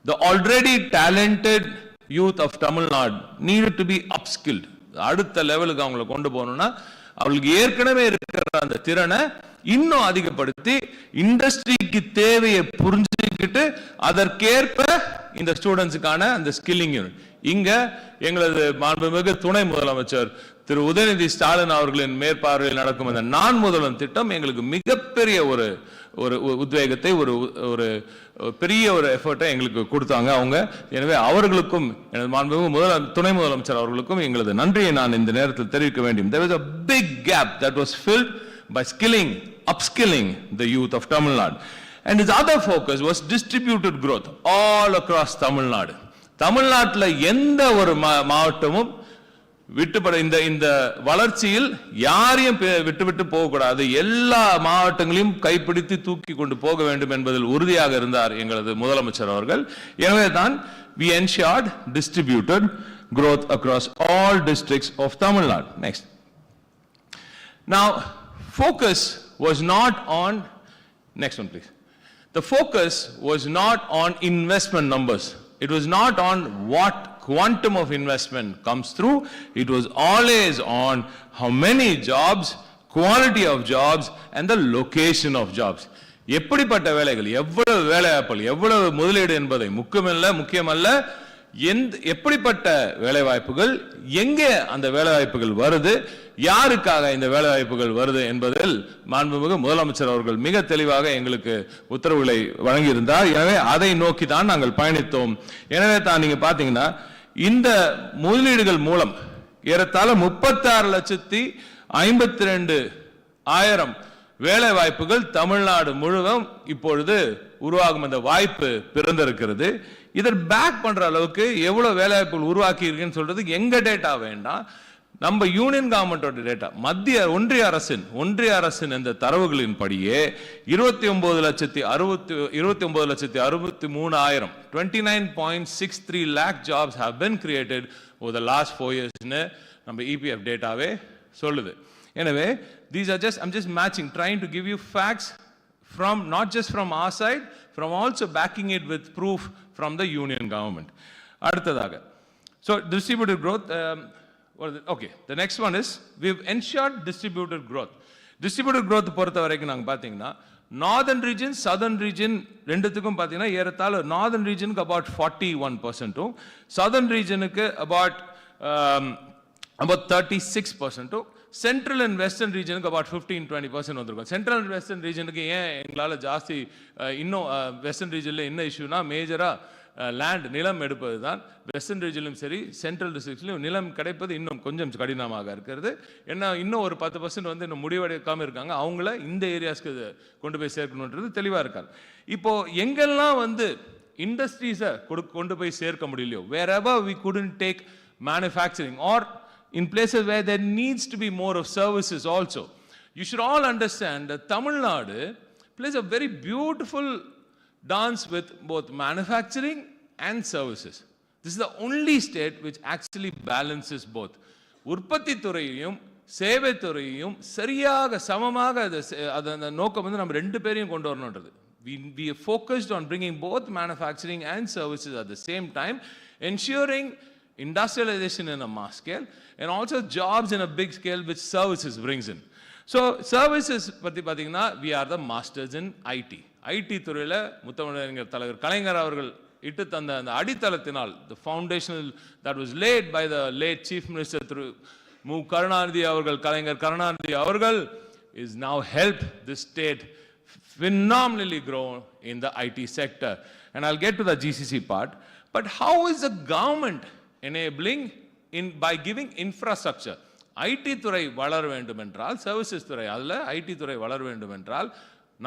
the already talented youth of Tamil Nadu needed to be upskilled. அடுத்த லெவலுக்கு அவங்களை கொண்டு போகணும்னா அவங்களுக்கு ஏற்கனவே இருக்கிற அந்த திறனை இன்னும் அதிகப்படுத்தி இண்டஸ்ட்ரிக்கு தேவையை புரிஞ்சுக்கிட்டு அதற்கேற்ப இந்த ஸ்டூடெண்ட்ஸுக்கான அந்த ஸ்கில்லிங் யூனிட் இங்க எங்களது மாண்புமிகு துணை முதலமைச்சர் திரு உதயநிதி ஸ்டாலின் அவர்களின் மேற்பார்வையில் நடக்கும் அந்த நான் முதல்வன் திட்டம் எங்களுக்கு மிகப்பெரிய ஒரு உத்வேகத்தை ஒரு பெரிய ஒரு எஃபர்ட்டை எங்களுக்கு கொடுத்தாங்க அவங்க. எனவே அவர்களுக்கும் எனது மாண்புமிகு துணை முதலமைச்சர் அவர்களுக்கும் எங்களது நன்றியை நான் இந்த நேரத்தில் தெரிவிக்க வேண்டும். There was a big gap that was filled by upskilling the youth of Tamil Nadu. And his other focus was distributed growth all across Tamil Nadu. தமிழ்நாட்டில் எந்த ஒரு மாவட்டமும் விட்டுப்பட இந்த வளர்ச்சியில் யாரையும் விட்டு போகக்கூடாது, எல்லா மாவட்டங்களையும் கைப்பிடித்து தூக்கி கொண்டு போக வேண்டும் என்பதில் உறுதியாக இருந்தார் எங்களது முதலமைச்சர் அவர்கள். எனவே தான் we ensured distributed growth across all districts of Tamil Nadu. Next. Now, focus was not on, next one please. The focus was not on investment numbers. It was not on what quantum of investment comes through. It was always on how many jobs, quality of jobs and the location of jobs. எப்படிப்பட்ட வேலைகள், எவ்வளவு வேலைவாய்ப்புகள், எவ்வளவு முதலீடு என்பதை முக்கியமல்ல எப்படிப்பட்ட வேலைவாய்ப்புகள், எங்கே அந்த வேலைவாய்ப்புகள் வருது, யாருக்காக இந்த வேலைவாய்ப்புகள் வருது என்பதில் மாண்புமிகு முதலமைச்சர் அவர்கள் மிக தெளிவாக எங்களுக்கு உத்தரவுகளை வழங்கியிருந்தார். எனவே அதை நோக்கி தான் நாங்கள் பயணித்தோம். எனவே தான் நீங்க பாத்தீங்கன்னா இந்த முதலீடுகள் மூலம் ஏறத்தாழ 36,52,000 வேலை வாய்ப்புகள் தமிழ்நாடு முழுவதும் இப்பொழுது உருவாகும் அந்த வாய்ப்பு பிறந்திருக்கிறது. இதை பேக் பண்ற அளவுக்கு எவ்வளவு வேலை வாய்ப்புகள் உருவாக்கி இருக்குன்னு சொல்றது எங்க டேட்டா வேண்டாம், நம்ம யூனியன் கவர்மெண்டோட டேட்டா, ஒன்றிய அரசின் இந்த தரவுகளின் படியே 29,63,000 29.63 lakh jobs have been created over the last 4 years னு நம்ம EPF டேட்டாவே சொல்லுது. எனவே I'm just matching, trying to give you facts from not just from our side, from also backing it with proof from the union government. அடுத்ததாக, so distributed growth. Okay, the next one is we've ensured distributed growth. Distributed growth பொறுத்த வரைக்கும் நாங்க பாத்தீங்கன்னா northern region, southern region ரெண்டுத்துக்கும் பாத்தீங்கன்னா ஏறத்தாழ northern regionக்கு about 41%, southern regionக்கு about 36%, central and western regionக்கு about 15-20% வந்திருக்கும். central and western regionக்கு ஏன் எங்களால ஜாஸ்தி இன்னும் western regionல என்ன இஷ்யூனா மேஜரா லேண்ட் நிலம் எடுப்பது தான். வெஸ்டர்ன் ரீஜனிலும் சரி சென்ட்ரல் டிஸ்ட்ரிக்ட்ஸ்லையும் நிலம் கிடைப்பது இன்னும் கொஞ்சம் கடினமாக இருக்கிறது. ஏன்னா இன்னும் ஒரு 10% வந்து இன்னும் முடிவெடுக்காமல் இருக்காங்க. அவங்கள இந்த ஏரியாஸ்க்கு கொண்டு போய் சேர்க்கணுன்றது தெளிவாக இருக்காங்க. இப்போ எங்கெல்லாம் வந்து இண்டஸ்ட்ரீஸை கொண்டு போய் சேர்க்க முடியலையோ, wherever we couldn't take manufacturing or in places where there needs to be more of services also, you should all understand that Tamil Nadu plays a very beautiful dance with both manufacturing and services. This is the only state which actually balances both. உற்பத்தி துறையையும் சேவை துறையையும் சரியாக சமமாக அந்த நோக்கம் வந்து நம்ம ரெண்டு பேரையும் கொண்டு வரணும்ன்றது. We are focused on bringing both manufacturing and services at the same time, ensuring industrialization in a mass scale and also jobs in a big scale which services brings in. So services பத்தி பாத்தீங்கன்னா we are the masters in IT. IT துறையில் முத்தமிழறிஞர் தலைவர் கலைஞர் அவர்கள் இட்டு தந்த அந்த அடித்தளத்தினால், the foundational that was laid by the late chief minister through Karunanidhi அவர்கள், கலைஞர் கருணாநிதி அவர்கள், is now helped this state phenomenally grow in the IT sector. And I'll get to the GCC part. But how is the government enabling by giving infrastructure? IT துறை வளர வேண்டும் என்றால், services துறை அதில் ID துறை வளர வேண்டும் என்றால்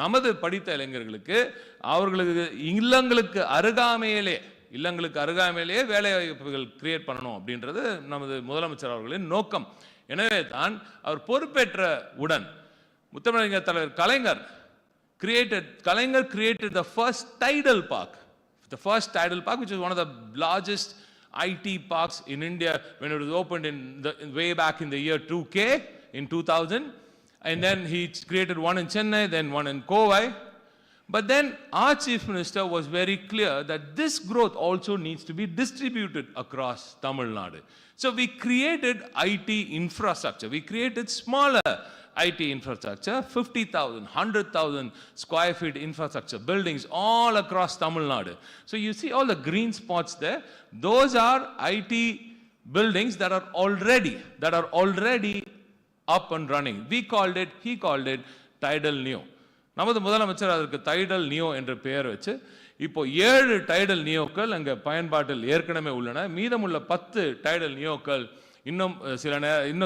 நமது படித்த இளைஞர்களுக்கு அவர்களுக்கு இல்லங்களுக்கு அருகாமையிலேயே வேலை வாய்ப்புகள் கிரியேட் பண்ணணும் அப்படின்றது நமது முதலமைச்சர் அவர்களின் நோக்கம். எனவே தான் அவர் பொறுப்பேற்ற உடன் முத்தமிழறிஞர் தலைவர் கலைஞர் created the first tidal park, which is one of the largest IT parks in India when it was opened way back in the year 2K in 2000. And then he created one in Chennai, then one in Kovai. But then our Chief Minister was very clear that this growth also needs to be distributed across Tamil Nadu. So we created IT infrastructure. We created smaller IT infrastructure, 50,000, 100,000 square feet infrastructure, buildings all across Tamil Nadu. So you see all the green spots there. Those are IT buildings that are already up and running. He called it Tidal Neo. நமது முதலமைச்சர் அதற்கு tidal neo என்ற பெயர் வச்சு இப்போ 7 tidal நியோக்கள் அங்கே பயன்பாட்டில் ஏற்கனவே உள்ளன. மீதமுள்ள 10 டைடல் நியோக்கள் இன்னும்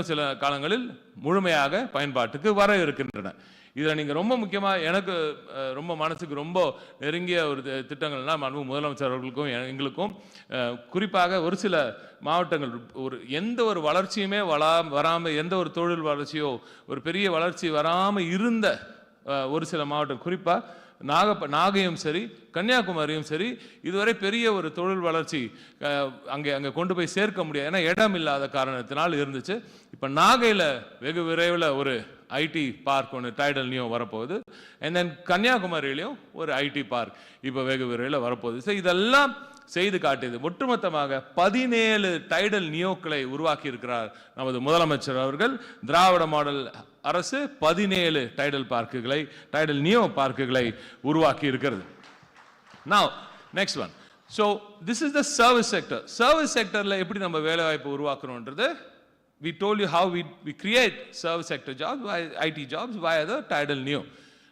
சில காலங்களில் முழுமையாக பயன்பாட்டுக்கு வர இருக்கின்றன. இதில் நீங்கள் ரொம்ப முக்கியமாக எனக்கு ரொம்ப மனசுக்கு ரொம்ப நெருங்கிய ஒரு திட்டங்கள்னா முதலமைச்சர் அவர்களுக்கும் எங்களுக்கும் குறிப்பாக ஒரு சில மாவட்டங்கள் எந்த ஒரு வளர்ச்சியுமே வராமல், எந்த ஒரு தொழில் வளர்ச்சியோ ஒரு பெரிய வளர்ச்சி வராமல் இருந்த ஒரு சில மாவட்டம், குறிப்பாக நாகையும் சரி கன்னியாகுமரியும் சரி, இதுவரை பெரிய ஒரு தொழில் வளர்ச்சி அங்கே கொண்டு போய் சேர்க்க முடியாது, ஏன்னா இடம் இல்லாத காரணத்தினால் இருந்துச்சு. இப்போ நாகையில் வெகு விரைவில் ஒரு ஐடி பார்க் ஒன்று டைடல் நியோ வரப்போகுது. அண்ட் தென் கன்னியாகுமரியிலையும் ஒரு ஐடி பார்க் இப்போ வெகு விரைவில் வரப்போகுது. ஸோ இதெல்லாம் செய்து காட்டியது. ஒட்டுமொத்தமாக 17 டைடல் நியோக்களை உருவாக்கி இருக்கிறார் நமது முதலமைச்சர் அவர்கள். திராவிட மாடல் அரசு 17 டைடல் நியோ பார்க்குகளை உருவாக்கி இருக்கிறது. Now next one. So this is the service sector. Service sectorல எப்படி நம்ம வேலை வாய்ப்பு உருவாக்குறோம்ன்றது, we told you how we create service sector jobs, IT jobs via the tidal neo.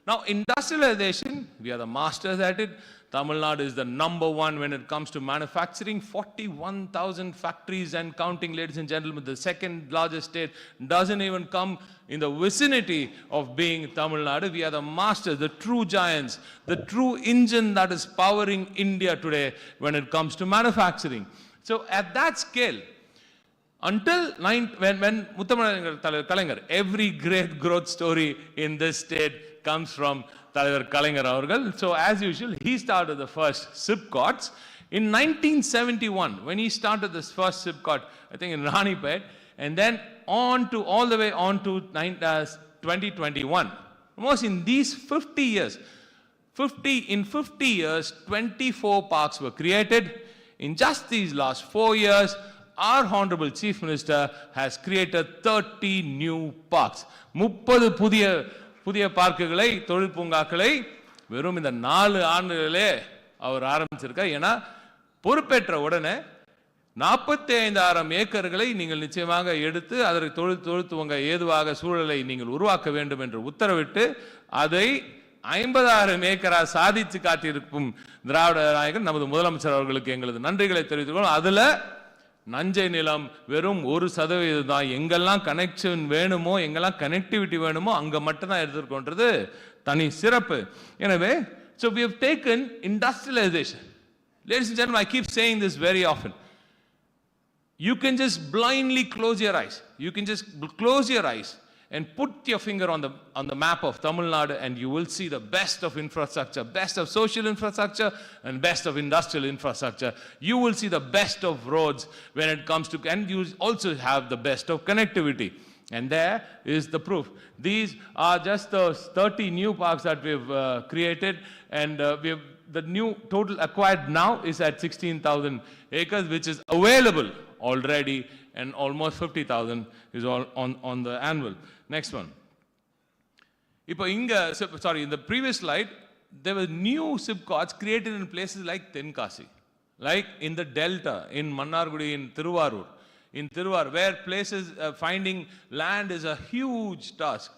Now industrialization, we are the masters at it. Tamil Nadu is the number one when it comes to manufacturing. 41,000 factories and counting, ladies and gentlemen. The second largest state doesn't even come in the vicinity of being Tamil Nadu. We are the masters, the true giants, the true engine that is powering India today when it comes to manufacturing. So at that scale, until when Muthamalan Kalaignar, every great growth story in this state comes from தலைவர் கலைஞர் அவர்கள். So as usual, he started the first SIPCOTs in 1971 when he started this first SIPCOT, I think in Ranipet, and then all the way on to 2021. Almost in these 50 years, 24 parks were created. In just these last 4 years, our Honorable Chief Minister has created 30 new parks. 30 புதிய பார்க்குகளை, தொழில் பூங்காக்களை வெறும் இந்த 4 ஆண்டுகளிலே அவர் ஆரம்பிச்சிருக்கார். ஏன்னா பொறுப்பேற்ற உடனே 45,000 ஏக்கர்களை நீங்கள் நிச்சயமாக எடுத்து அதற்கு தொழில் துவங்க ஏதுவாக சூழலை நீங்கள் உருவாக்க வேண்டும் என்று உத்தரவிட்டு அதை 50,000 ஏக்கராக சாதித்து காட்டியிருக்கும் திராவிட நாயகன் நமது முதலமைச்சர் அவர்களுக்கு எங்களது நன்றிகளை தெரிவித்துக்கொள்வோம். அதில் நஞ்சை நிலம் வெறும் 1% தான். எங்கெல்லாம் கனெக்ஷன் வேணுமோ, எங்கெல்லாம் கனெக்டிவிட்டி வேணுமோ அங்கே மட்டும்தான் எடுத்துக்கொண்டது தனி சிறப்பு. எனவே so we have taken industrialization. Ladies and gentlemen, I keep saying this very often. You can just blindly close your eyes. You can just close your eyes and put your finger on the map of Tamil Nadu and you will see the best of infrastructure, best of social infrastructure and best of industrial infrastructure. You will see the best of roads when it comes to, and you also have the best of connectivity. And there is the proof. These are just the 30 new parks that we've created, and the new total acquired now is at 16,000 acres, which is available already, and almost 50,000 is all on the annual. Next one. In the previous slide, there were new SIPCOTs created in places like Tenkasi, like in the Delta, in Mannargudi, in Thiruvarur, where places finding land is a huge task.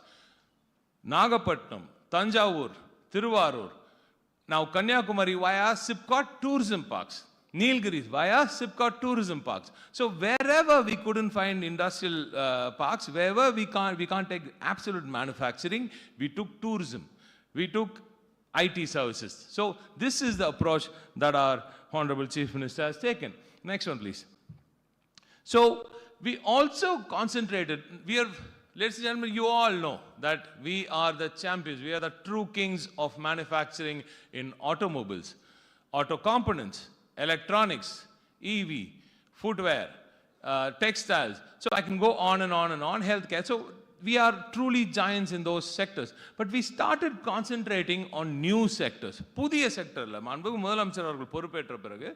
Nagapattinam, Tanjavur, Thiruvarur, now Kanyakumari via SIPCOT tourism parks. Nilgiris via SIPCOT tourism parks. So wherever we couldn't find industrial parks, wherever we can't take absolute manufacturing, we took tourism, we took IT services. So this is the approach that our Honorable Chief Minister has taken. Next one, please. So we also concentrated, ladies and gentlemen, you all know that we are the champions, we are the true kings of manufacturing in automobiles, auto components, electronics, EV, footwear, textiles. So I can go on and on and on, healthcare. So we are truly giants in those sectors. But we started concentrating on new sectors. புதிய செக்டர்ல மாண்புமிகு முதலமைச்சர் அவர்கள் பொறுப்பேற்ற பிறகு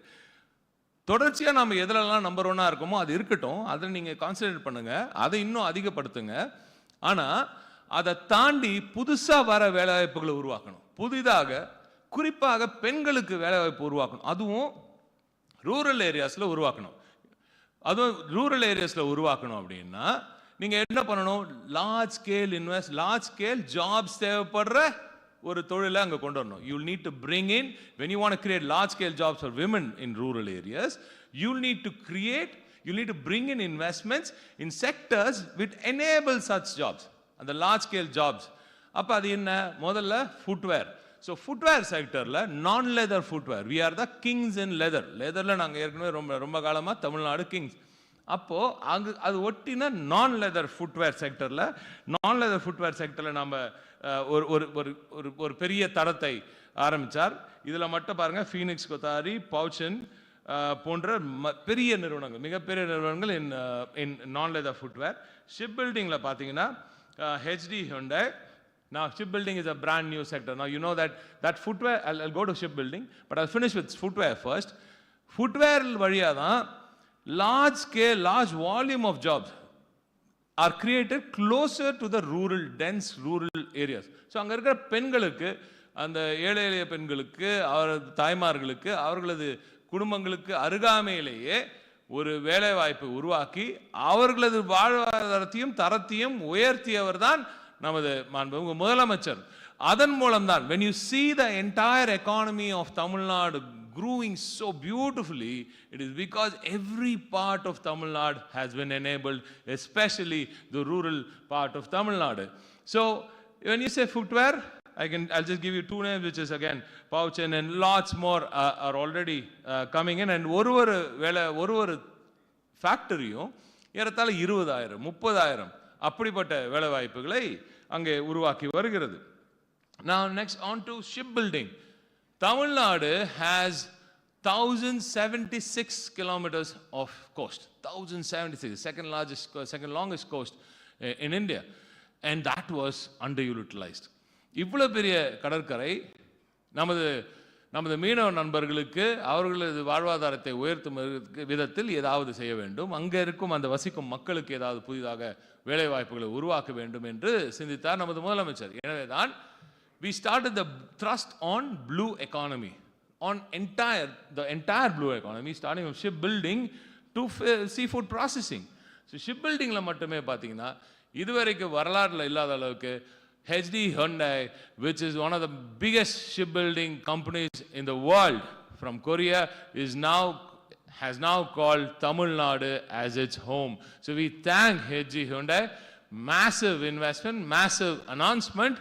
தொடர்ச்சியாக நம்ம எதிலெல்லாம் number ஒன்னாக இருக்கோமோ அது இருக்கட்டும், அதை நீங்கள் கான்சன்ட்ரேட் பண்ணுங்க, அதை இன்னும் அதிகப்படுத்துங்க. ஆனால் அதை தாண்டி புதுசாக வர வேலைவாய்ப்புகளை உருவாக்கணும். புதிதாக குறிப்பாக பெண்களுக்கு வேலைவாய்ப்பு உருவாக்கணும். அதுவும் ரூரல் ஏரியாஸில் உருவாக்கணும். அப்படின்னா நீங்கள் என்ன பண்ணணும்? Large scale invest, large scale jobs தேவைப்படுற ஒரு தொழிலை அங்கே கொண்டு வரணும். You need to bring in, when you want to create large scale jobs for women in rural areas, you need to bring in investments in sectors which enable such jobs, and the large scale jobs. அப்ப அது என்ன? முதல்ல footwear. So footwear sectorல non leather footwear, we are the kings in leatherல நாங்க ஏற்கனவே ரொம்ப காலமா Tamil Nadu Kings. அப்போ அங்கு அது ஒட்டின நான் லெதர் ஃபுட்வேர் செக்டர்ல நம்ம ஒரு பெரிய தடத்தை ஆரம்பிச்சார். இதுல மட்டும் பாருங்க, ஃபீனிக்ஸ் கொத்தாரி, பவுச்சன் போன்ற பெரிய நிறுவனங்கள், மிகப்பெரிய நிறுவனங்கள் இன் நான் லெதர் ஃபுட்வேர். ஷிப் பில்டிங்ல பாத்தீங்கன்னா HD Hyundai. Now shipbuilding is a brand new sector. Now you know that footwear, I'll go to shipbuilding, but I'll finish with footwear first. Footwear வழியா தான் large volume of jobs are created closer to the dense rural areas. So அங்க இருக்கிற பெண்களுக்கு, அந்த ஏழை எளிய பெண்களுக்கு, அவரது தாய்மார்களுக்கு, அவர்களது குடும்பங்களுக்கு அருகாமையிலேயே ஒரு வேலை வாய்ப்பை உருவாக்கி அவர்களது வாழ்வாதாரத்தையும் தரத்தையும் உயர்த்தியவர் தான் நமது மாண்புமிகு முதலமைச்சர். அதன் மூலம்தான் when you see the entire economy of Tamil Nadu growing so beautifully, it is because every part of Tamil Nadu has been enabled, especially the rural part of Tamil Nadu. So when you say footwear, I'll just give you two names, which is again Pouchen, and lots more are already coming in. And ஒரு ஃபேக்டரியும் ஏறத்தாழ 20,000 30,000 அப்படிப்பட்ட வேலை வாய்ப்புகளை அங்கே உருவாக்கி வருகிறது. Now next on to shipbuilding. Tamil Nadu has 1076 kilometers of coast. 1076, second longest coast in India, and that was underutilized. இவ்வளவு பெரிய கடற்கரை நமது மீனவ நண்பர்களுக்கு அவர்களது வாழ்வாதாரத்தை உயர்த்தும் விதத்தில் ஏதாவது செய்ய வேண்டும். அங்க இருக்கும் அந்த வசிக்கும் மக்களுக்கு ஏதாவது புதிதாக வேலை வாய்ப்புகளை உருவாக்க வேண்டும் என்று சிந்தித்தார் நமது முதலமைச்சர். எனவேதான் we started the thrust on blue economy, on the entire blue economy, starting from shipbuilding to seafood processing. So shipbuildingல மட்டுமே பாத்தீங்கன்னா இதுவரைக்கும் வரலாறுல இல்லாத அளவுக்கு HD Hyundai, which is one of the biggest shipbuilding companies in the world from Korea, has now called Tamil Nadu as its home. So we thank HD Hyundai. Massive investment, massive announcement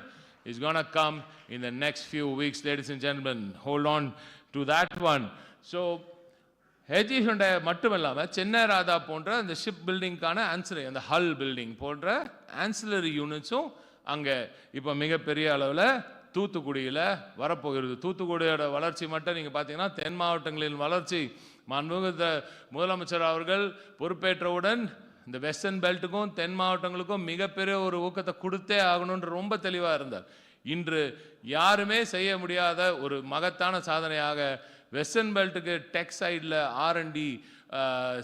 is going to come in the next few weeks, ladies and gentlemen. Hold on to that one. So HD Hyundai மட்டுமல்லாம Chennai Radha போன்ற அந்த ship பில்டிங்கான ancillary, அந்த ஹல் building போன்ற ancillary யூனிட்ஸும் அங்கே இப்போ மிகப்பெரிய அளவில் தூத்துக்குடியில் வரப்போகிறது. தூத்துக்குடியோட வளர்ச்சி மட்டும் நீங்கள் பார்த்தீங்கன்னா தென் மாவட்டங்களின் வளர்ச்சி மாண்புமிகு முதலமைச்சர் அவர்கள் பொறுப்பேற்றவுடன் இந்த வெஸ்டர்ன் பெல்ட்டுக்கும் தென் மாவட்டங்களுக்கும் மிகப்பெரிய ஒரு ஊக்கத்தை கொடுத்தே ஆகணும்னு ரொம்ப தெளிவாக இருந்தார். இன்று யாருமே செய்ய முடியாத ஒரு மகத்தான சாதனையாக வெஸ்டர்ன் பெல்ட்டுக்கு டெக் சைடில் R&D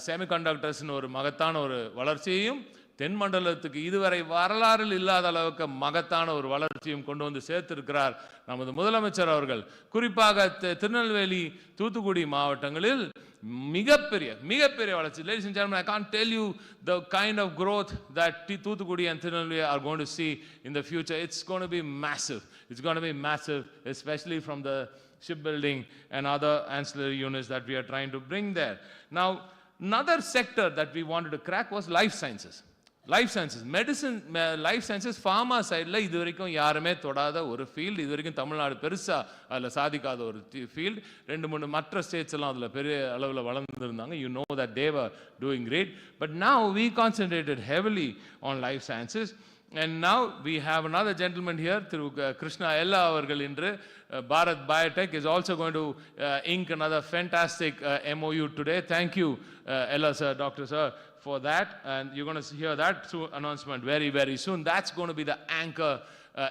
செமிகண்டக்டர்ஸ்னு ஒரு மகத்தான ஒரு வளர்ச்சியையும், தென் மண்டலத்துக்கு இதுவரை வரலாறில் இல்லாத அளவுக்கு மகத்தான ஒரு வளர்ச்சியும் கொண்டு வந்து சேர்த்திருக்கிறார் நமது முதலமைச்சர் அவர்கள். குறிப்பாக திருநெல்வேலி, தூத்துக்குடி மாவட்டங்களில் மிகப்பெரிய வளர்ச்சி. Ladies and gentlemen, I can't tell you the kind of growth that Thoothukudi and Tirunelveli are going to see in the future. It's going to be massive. It's going to be massive, especially from the shipbuilding and other ancillary units that we are trying to bring there. Now, another sector that we wanted to crack was life sciences. Medicine, life sciences, pharma சைடில் இது வரைக்கும் யாருமே தொடாத ஒரு field. இது வரைக்கும் தமிழ்நாடு பெருசாக அதில் சாதிக்காத ஒரு ஃபீல்டு. 2-3 மற்ற ஸ்டேட்ஸ் எல்லாம் அதில் பெரிய அளவில் வளர்ந்துருந்தாங்க. You know that they were doing great, but now we concentrated heavily on life sciences, And now we have another gentleman here through Krishna Ella avargal indru Bharat Biotech is also going to ink another fantastic MOU today. Thank you Ella sir, Dr. sir, for that, and you're going to hear that through announcement very very soon. That's going to be the anchor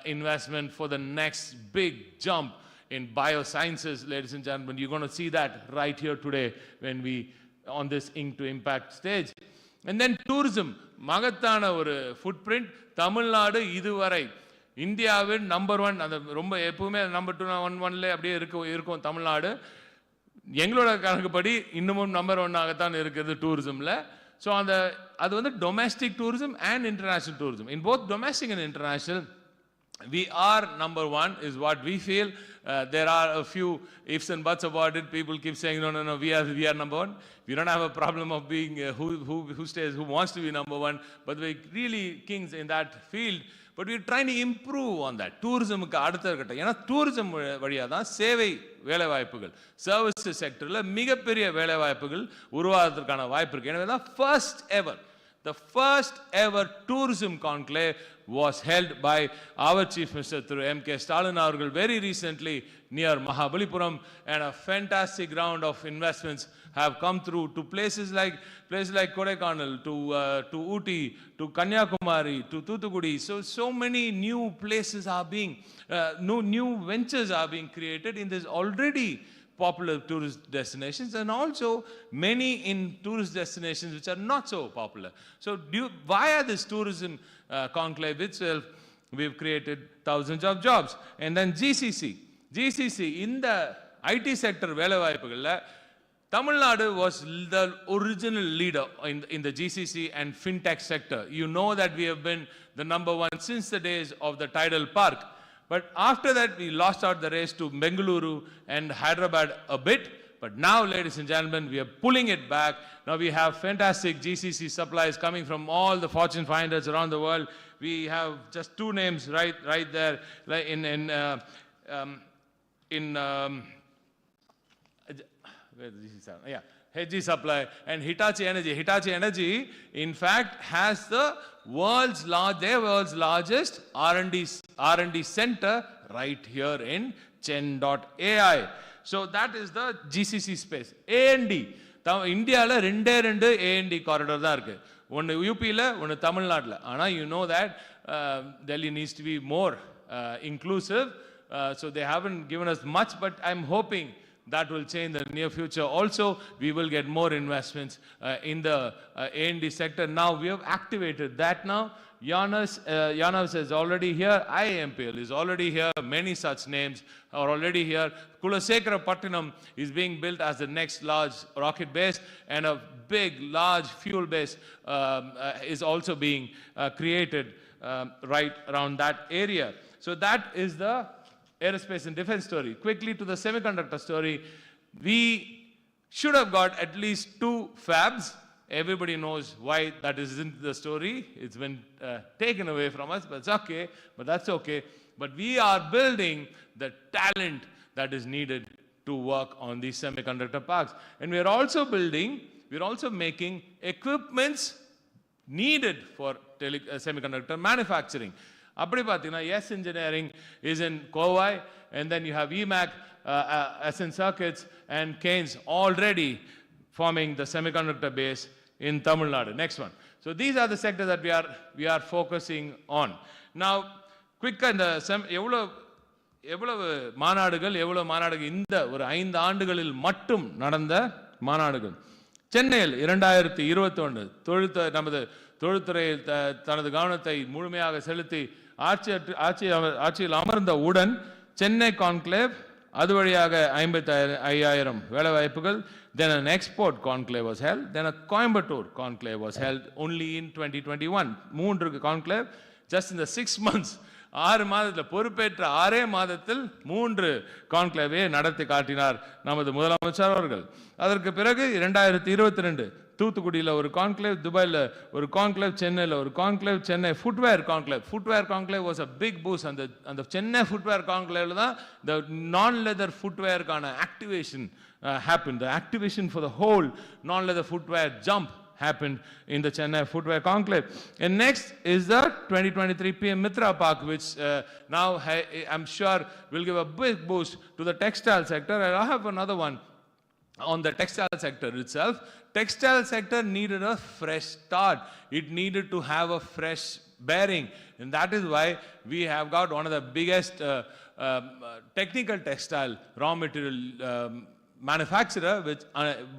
investment for the next big jump in biosciences, ladies and gentlemen. You're going to see that right here today when we on this ink to impact stage. And then tourism, மகத்தான ஒரு footprint. Tamil Nadu இதுவரை இந்தியாவின் number 1, அந்த ரொம்ப எப்பவுமே number 2 1 அப்படியே இருக்கும் தமிழ்நாடு. எங்களோட கணக்குப்படி இன்னமும் நம்பர் 1 ஆகத்தான் இருக்குது டூரிசம்ல. ஸோ அது வந்து domestic tourism and international tourism. In both domestic and international we are number 1 is what we feel. There are a few ifs and buts about it. People keep saying no, we are number 1. We don't have a problem of being who wants to be number 1, but we're really kings in that field. But we're trying to improve on that. Tourism க்கு அடுத்த கட்டம். ஏன்னா tourism வழியா தான் சேவை வேலை வாய்ப்புகள், service செக்டர்ல மிகப்பெரிய வேலை வாய்ப்புகள் உருவாகிறதுக்கான வாய்ப்பு இருக்கு. எனவே தான் the first ever tourism conclave was held by our Chief Minister through M.K. Stalin avargal very recently near Mahabalipuram, and a fantastic round of investments have come through to places like Kodaikanal, to Ooty, to Kanyakumari, to Thoothukudi. So many new places are being, new ventures are being created in this already popular tourist destinations, and also many in tourist destinations which are not so popular. So via this tourism conclave itself, we've created thousands of jobs. And then GCC in the IT sector வேலை வாய்ப்புகள்ல Tamil Nadu was the original leader in the GCC and fintech sector. You know that we have been the number 1 since the days of the Tidal Park. But after that, we lost out the race to Bengaluru and Hyderabad a bit. But now, ladies and gentlemen, we are pulling it back. Now we have fantastic GCC supplies coming from all the Fortune 500s around the world. We have just 2 names right there HG Supply and Hitachi Energy. Hitachi Energy, in fact, has their world's largest R&D center right here in Chen.ai. So that is the GCC space. A&D, இந்தியாவில் 2 A&D corridor தான் இருக்கு. ஒன்று யூபியில், ஒன்று தமிழ்நாட்டில். ஆனால் you know that Delhi needs to be more inclusive. So they haven't given us much, but I'm hoping that will change in the near future. Also, we will get more investments in the A&D sector. Now we have activated that now. Yanas is already here. IMPL is already here. Many such names are already here. Kulasekhara is being built as the next large rocket base, and a big, large fuel base is also being created right around that area. So that is the aerospace and defense story. Quickly to the semiconductor story. We should have got at least 2 fabs. Everybody knows why that isn't the story. It's been taken away from us, but it's okay. But that's okay. But we are building the talent that is needed to work on these semiconductor parks. And we're also making equipments needed for semiconductor manufacturing. அப்படி பார்த்தீங்கன்னா as engineering is in Kovai, and then you have EMAC, SN Circuits and Keynes already forming the semiconductor base in Tamil Nadu. Next one. So these are the sectors that we are focusing on. Now quick, இந்த எவ்வளவு மாநாடுகள் இந்த ஒரு 5 ஆண்டுகளில் மட்டும் நடந்த மாநாடுகள். சென்னையில் 2021 நமது தொழில்துறையில் தனது கவனத்தை முழுமையாக செலுத்தி ஆட்சியில் அமர்ந்தவுடன் சென்னை கான்க்ளேவ், அது வழியாக 55,000 வேலை வாய்ப்புகள். Then an export conclave was held. Then a Coimbatore conclave was held only in 2021. 3 conclave just in the 6 months. 6 மாதத்தில் பொறுப்பேற்ற 6 மாதத்தில் 3 கான்க்ளேவே நடத்தி காட்டினார் நமது முதலமைச்சர் அவர்கள். அதற்கு பிறகு 2022 தூத்துக்குடியில் ஒரு கான்க்ளேவ், துபாயில் ஒரு கான்க்ளேவ், சென்னையில் ஒரு conclave, Chennai footwear conclave was a big boost. அந்த சென்னை ஃபுட்வேர் கான்க்ளேவ்ல தான் இந்த நான் லெதர் ஃபுட்வேருக்கான activation happened. The activation for the whole non-leather footwear jump happened in the Chennai Footwear Conclave. And next is the 2023 PM Mitra Park, which now I'm sure will give a big boost to the textile sector. And I have another one on the textile sector itself. Textile sector needed a fresh start. It needed to have a fresh bearing, and that is why we have got one of the biggest technical textile raw material manufacturer, which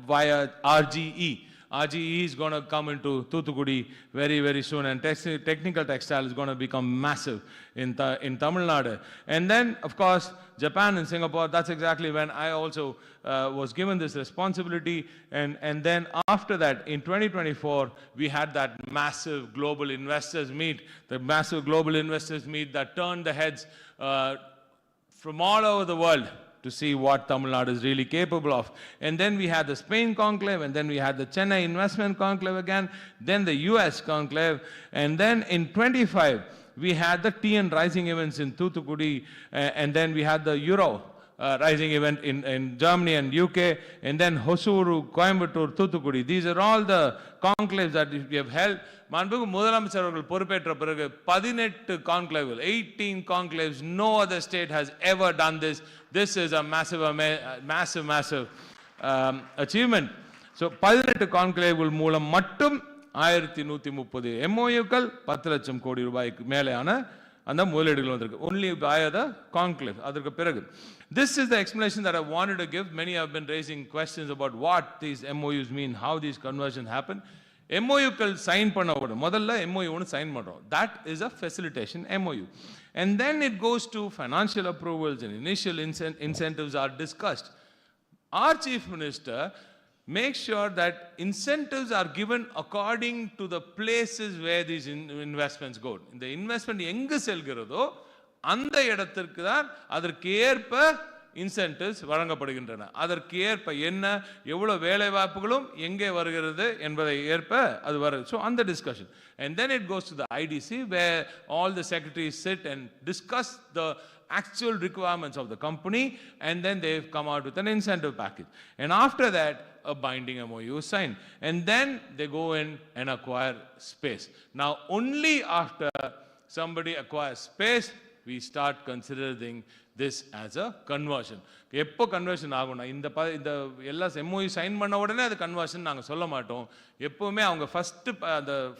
via RGE. RGE is going to come into Thoothukudi very, very soon, and technical textile is going to become massive in Tamil Nadu. And then, of course, Japan and Singapore, that's exactly when I also was given this responsibility. And then after that, in 2024, we had that massive global investors meet, that turned the heads from all over the world to see what Tamil Nadu is really capable of. And then we had the Spain conclave, and then we had the Chennai investment conclave again, then the US conclave, and then in 25, we had the TN Rising events in Thoothukudi, and then we had the Euro Rising event in Germany and UK, and then Hosuru, Coimbatore, Thoothukudi. These are all the conclaves that we have held. மாண்புமிகு முதலமைச்சர் அவர்கள் பொறுப்பேற்ற பிறகு 18 conclaves, 18 conclaves. No other state has ever done this. This is a massive achievement. So 18 conclaves மூலம் மட்டும் 1130 MOUக்கள் 10 லட்சம் கோடி ரூபாய்க்கு மேலேயான அந்த முதலீடுகள் வந்திருக்கு. Only via the conclave. அதற்கு பிறகு this is the explanation that I wanted to give. Many have been raising questions about what these MOUs mean, how these conversions happen. MOUக்கள் sign பண்ண உடனே முதல்ல MOU ஒன்று sign பண்றோம். That is a facilitation MOU. And then it goes to financial approvals and initial incentives are discussed. Our Chief Minister makes sure that incentives are given according to the places where these investments go. இந்த investment எங்கு செல்கிறதோ அந்த இடத்திற்கு தான் அதற்கு ஏற்ப incentives வழங்கப்படுகின்றன. அதற்கு ஏற்ப என்ன எவ்வளவு வேலை வாய்ப்புகளும் எங்கே வருகிறது என்பதை ஏற்ப அது வருது. So on the discussion, and then it goes to the IDC where all the secretaries sit and discuss the actual requirements of the company, and then they come out with an incentive package. And after that, a binding MOU is signed, and then they go in and acquire space. Now only after somebody acquires space, we start considering this as a conversion. எப்போ conversion ஆகும்னா இந்த எல்லா MOU sign பண்ண உடனே அது conversion நாங்கள் சொல்ல மாட்டோம். எப்பவுமே அவங்க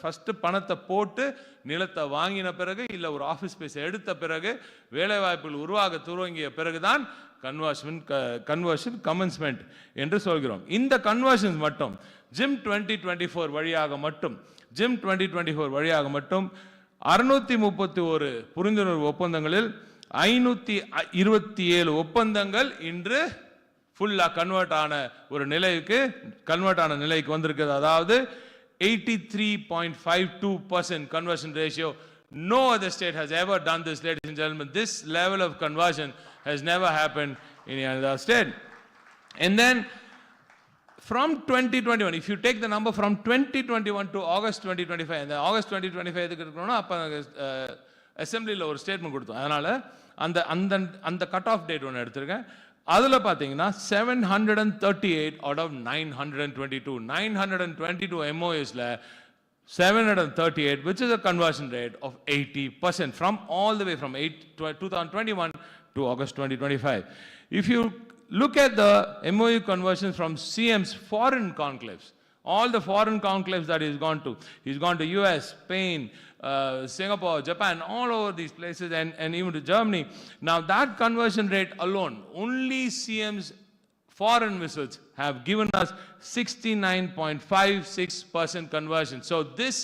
ஃபர்ஸ்ட் பணத்தை போட்டு நிலத்தை வாங்கின பிறகு இல்லை ஒரு ஆஃபீஸ் ஸ்பேஸ் எடுத்த பிறகு வேலை வாய்ப்புகள் உருவாக துவங்கிய பிறகுதான் கன்வர்ஷன் கமென்ஸ்மெண்ட் என்று சொல்கிறோம். இந்த கன்வர்ஷன்ஸ் மட்டும் ஜிம் 2024 வழியாக மட்டும் 631 புரிந்துணர்வு ஒப்பந்தங்களில் 527 ஒப்பந்தங்கள் இன்று ஃபுல்லா கன்வெர்ட் ஆன நிலைக்கு வந்திருக்கிறது. அதாவது 83.52% conversion ratio. No other state has ever done this, ladies and gentlemen. This level of conversion has never happened in any other state. And then from 2021, if you take the number from 2021 to August 2025, and August 2025 எதுக்கு இருக்கணும்னா அப்ப அசெம்பிளில ஒரு statement கொடுத்தோம். அதனால அந்த cut off date ஒன்று எடுத்திருக்கேன். அதுல பாத்தீங்கன்னா 738 out of 922 MOUsல 738, which is a conversion rate of 80% from all the way from 2021 to August 2025. If you look at the MOU conversions from CM's foreign conclaves, all the foreign conclaves that he's gone to US, Spain, Singapore, Japan, all over these places, and even to Germany. Now that conversion rate alone, only CM's foreign visits have given us 69.56% conversion. So this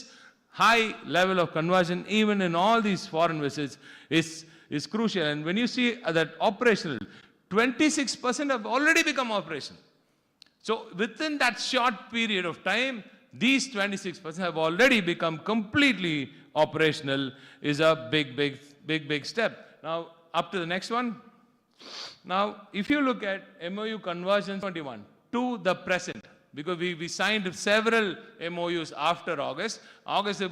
high level of conversion, even in all these foreign visits, is crucial. And when you see that operational, 26% have already become operational. So within that short period of time, these 26% have already become completely operational. Is a big step. Now up to the next one. Now if you look at MOU conversions 21 to the present, because we signed several MOUs after August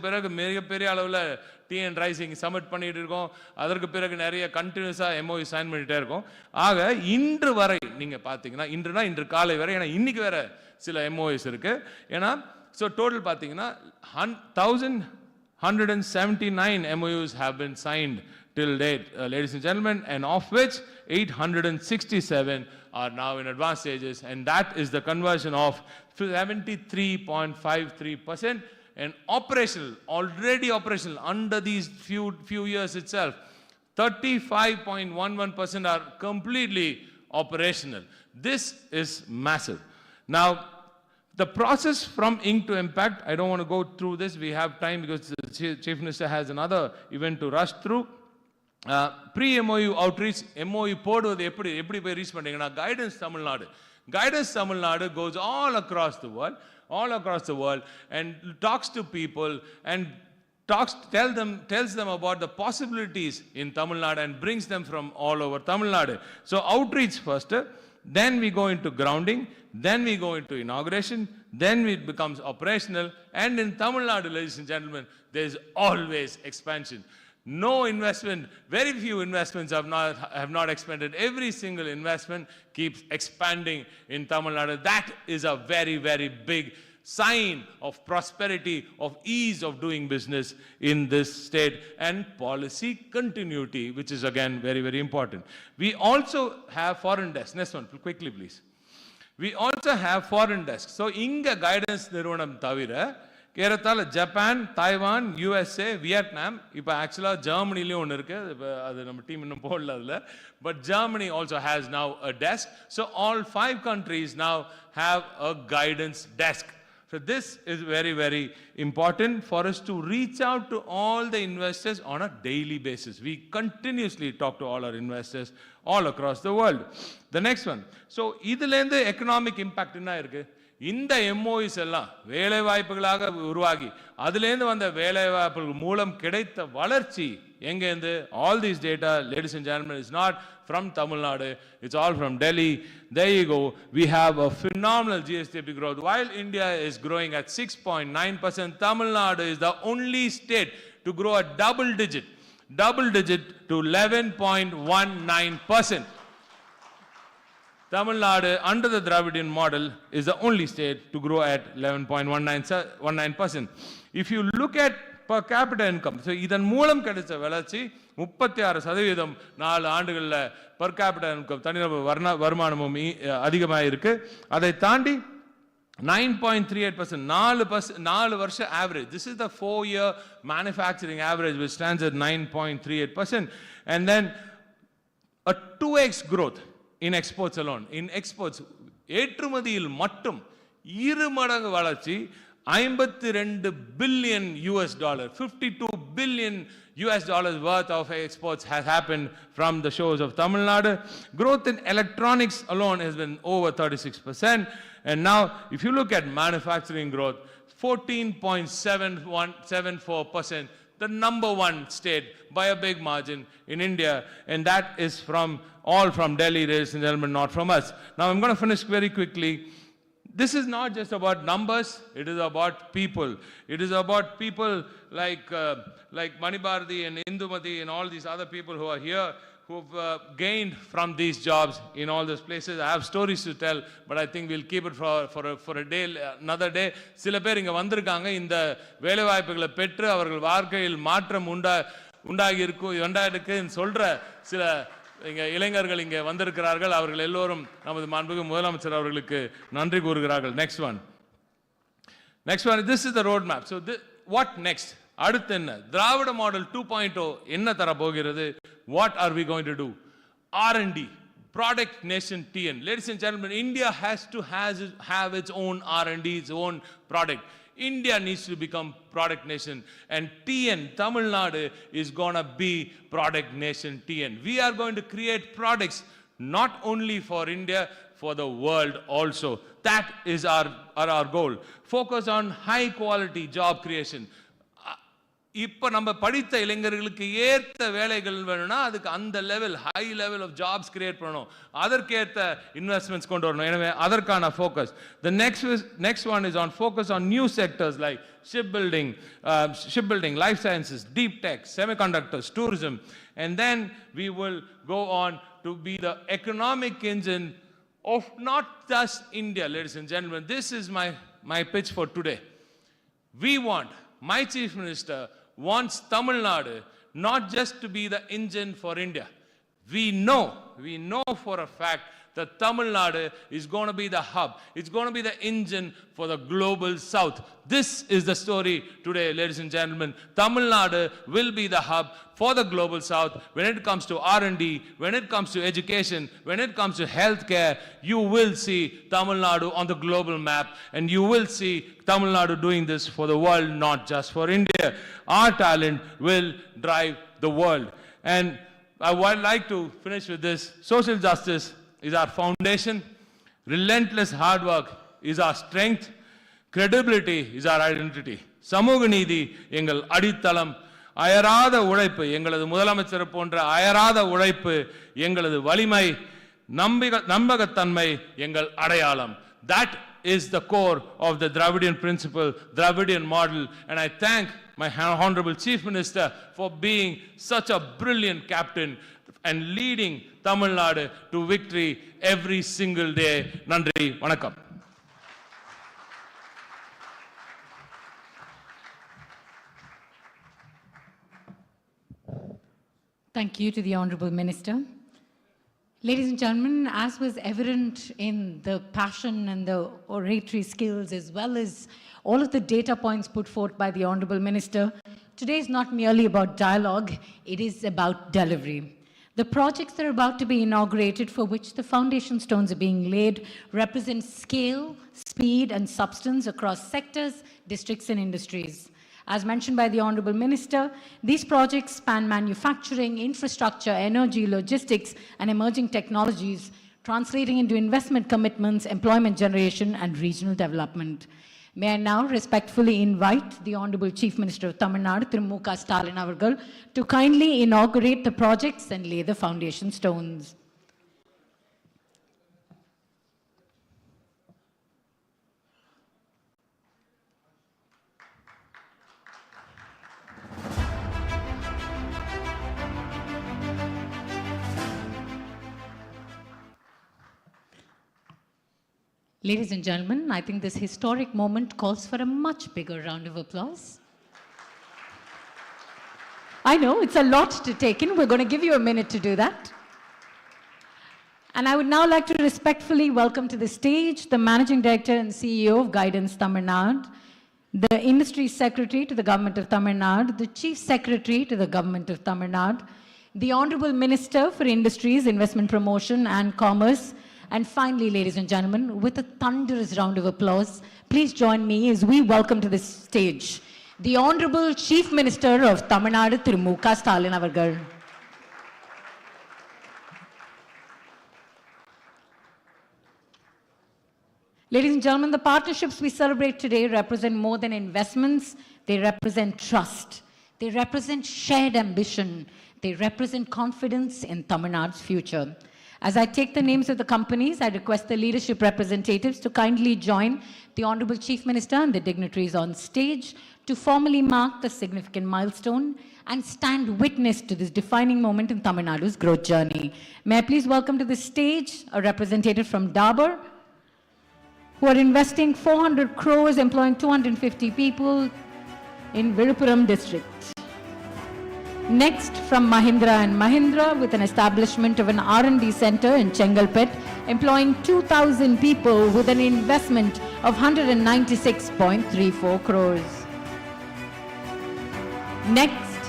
பிறகு மிகப்பெரிய அளவில் TN Rising submit பண்ணிட்டு இருக்கோம். அதற்கு பிறகு நிறைய கண்டினியூஸா MOU sign பண்ணிட்டே இருக்கோம். ஆக இன்று வரை நீங்க பாத்தீங்கன்னா இன்று காலை வரை, ஏன்னா இன்னைக்கு வேற சில MOUs இருக்கு. ஏன்னா so total பாத்தீங்கன்னா 1179 MOUs have been signed till date, ladies and gentlemen, and of which 867 are now in advanced stages, and that is the conversion of 73.53%, and operational, already operational under these few years itself. 35.11% are completely operational. This is massive. Now, the process from ink to impact, I don't want to go through this. We have time because the Chief Minister has another event to rush through. Pre-MOU outreach, MOU போடுவது எப்படி போய் reach பண்றீங்கன்னா Guidance Tamil Nadu goes all across the world and talks to people and tells them about the possibilities in Tamil Nadu and brings them from all over Tamil Nadu. So outreach first, then we go into grounding, then we go into inauguration, then it becomes operational, and in Tamil Nadu, ladies and gentlemen, there is always expansion. No investment, very few investments have not expanded. Every single investment keeps expanding in Tamil Nadu. That is a very, very big sign of prosperity, of ease of doing business in this state, and policy continuity, which is again very, very important. We also have foreign desks. Next one, quickly please. We also have foreign desks. So inga guidance நிறுவனம் தவிர கேரளால Japan, Taiwan, USA, Vietnam, இப்போ ஆக்சுவலா ஜெர்மனிலயும் ஒன்று இருக்கு. அது நம்ம team இன்னும் போடல அதுல. But Germany also has now a desk. So all 5 countries now have a guidance desk. So this is very, very important for us to reach out to all the investors on a daily basis. We continuously talk to all our investors all across the world. The next one. So இதுலேருந்து economic impact என்ன இருக்கு? இந்த MOUs எல்லாம் வேலை வாய்ப்புகளாக உருவாகி அதிலேருந்து வந்த வேலை வாய்ப்புகள் மூலம் கிடைத்த வளர்ச்சி எங்கேருந்து? All these data, ladies and gentlemen, is not from Tamil Nadu, it's all from Delhi. There you go. We have a phenomenal GSTP growth. While India is growing at 6.9%, Tamil Nadu is the only state to grow at double digit to 11.19%. Tamil Nadu, under the Dravidian model, is the only state to grow at 11.19%. If you look at per capita income, so இதன் மூலம் கிடைச்ச வளர்ச்சி 36% 4 ஆண்டுகள்ல per capita income தனிநபர் வருமானமும் அதிகமாக இருக்கு. அதை தாண்டி 9.38%, 4 வருஷ average. This is the 4-year manufacturing average, which stands at 9.38%. And then a 2x growth in exports alone. In exports, ஏற்றுமதியில் மட்டும் 2 மடங்கு வளர்ச்சி, $52 billion, $52 billion worth of exports has happened from the shores of Tamil Nadu. Growth in electronics alone has been over 36%. And now, if you look at manufacturing growth, 14.74%, the number 1 state by a big margin in India, and that is all from Delhi, ladies and gentlemen, not from us. Now I'm going to finish very quickly. This is not just about numbers, it is about people. It is about people like Manibharati and Indumati and all these other people who are here, who've gained from these jobs in all those places. I have stories to tell, but I think we'll keep it for a day, another day. சில பேர் இங்க வந்திருக்காங்க, இந்த வேலை வாய்ப்புகளை பெற்று அவர்கள் வாழ்க்கையில் மாற்றம் உண்டாகி இருக்குன்னு சொல்ற சில இங்க இளைஞர்கள் இங்க வந்திருக்கிறார்கள். அவர்கள் எல்லோரும் நமது மாண்புமிகு முதலமைச்சர் அவர்களுக்கு நன்றி கூறுகிறார்கள். Next one. This is the roadmap. So what next? அடுத்து என்ன? திராவிட மாடல் 2.0 என்ன தர போகிறது? What are we going to do? R&D, product nation TN. Ladies and gentlemen, India has to have its own R&D, its own product. India needs to become product nation, and TN, Tamil Nadu, is going to be product nation TN. We are going to create products not only for India, for the world also. That is our goal. Focus on high quality job creation. இப்போ நம்ம படித்த இளைஞர்களுக்கு ஏற்ற வேலைகள் வேணும்னா அதுக்கு அந்த level, high level of jobs create பண்ணணும். அதற்கேற்ற இன்வெஸ்ட்மெண்ட்ஸ் கொண்டு வரணும். எனவே அதற்கான focus. The next one is on focus on new sectors like shipbuilding, life sciences, deep tech, semiconductors, tourism, and then we will go on to be the economic engine of not just India, ladies and gentlemen. This is my pitch for today. My Chief Minister wants Tamil Nadu not just to be the engine for India. We know for a fact that Tamil Nadu is going to be the hub. It's going to be the engine for the global south. This is the story today, ladies and gentlemen. Tamil Nadu will be the hub for the global south when it comes to R&D, when it comes to education, when it comes to healthcare. You will see Tamil Nadu on the global map, and you will see Tamil Nadu doing this for the world, not just for India. Our talent will drive the world. And I would like to finish with this. Social justice is our foundation. Relentless hard work is our strength. Credibility is our identity. சமூக நீதி எங்கள் அடித்தளம். அயராத உழைப்பு, எங்களது முதலமைச்சர் போன்ற அயராத உழைப்பு எங்களது வலிமை. நம்பகத்தன்மை எங்கள் அடையாளம். That is the core of the Dravidian principle, Dravidian model. And I thank my Honorable Chief Minister for being such a brilliant captain and leading Tamil Nadu to victory every single day. Nandri, vanakkam. Thank you to the Honorable Minister. Ladies and gentlemen, as was evident in the passion and the oratory skills, as well as all of the data points put forth by the Honorable Minister, today is not merely about dialogue, it is about delivery. The projects that are about to be inaugurated, for which the foundation stones are being laid, represent scale, speed, and substance across sectors, districts, and industries. As mentioned by the Honorable Minister, these projects span manufacturing, infrastructure, energy, logistics, and emerging technologies, translating into investment commitments, employment generation, and regional development. May I now respectfully invite the Honorable Chief Minister of Tamil Nadu, Thiru M. K. Stalin avargal, to kindly inaugurate the projects and lay the foundation stones. Ladies and gentlemen, I think this historic moment calls for a much bigger round of applause. I know, it's a lot to take in. We're going to give you a minute to do that. And I would now like to respectfully welcome to the stage the Managing Director and CEO of Guidance Tamil Nadu, the Industry Secretary to the Government of Tamil Nadu, the Chief Secretary to the Government of Tamil Nadu, the Honorable Minister for Industries, Investment Promotion and Commerce, and finally, ladies and gentlemen, with a thunderous round of applause, please join me as we welcome to this stage the Honorable Chief Minister of Tamil Nadu, Thiru M. K. Stalin avargal. Ladies and gentlemen, the partnerships we celebrate today represent more than investments. They represent trust. They represent shared ambition. They represent confidence in Tamil Nadu's future. As I take the names of the companies, I request the leadership representatives to kindly join the Honorable Chief Minister and the dignitaries on stage to formally mark the significant milestone and stand witness to this defining moment in Tamil Nadu's growth journey. May I please welcome to the stage a representative from Dabur, who are investing 400 crores, employing 250 people in Viluppuram district. Next, from Mahindra & Mahindra, with an establishment of an R&D center in Chengalpet, employing 2,000 people with an investment of 196.34 crores. Next,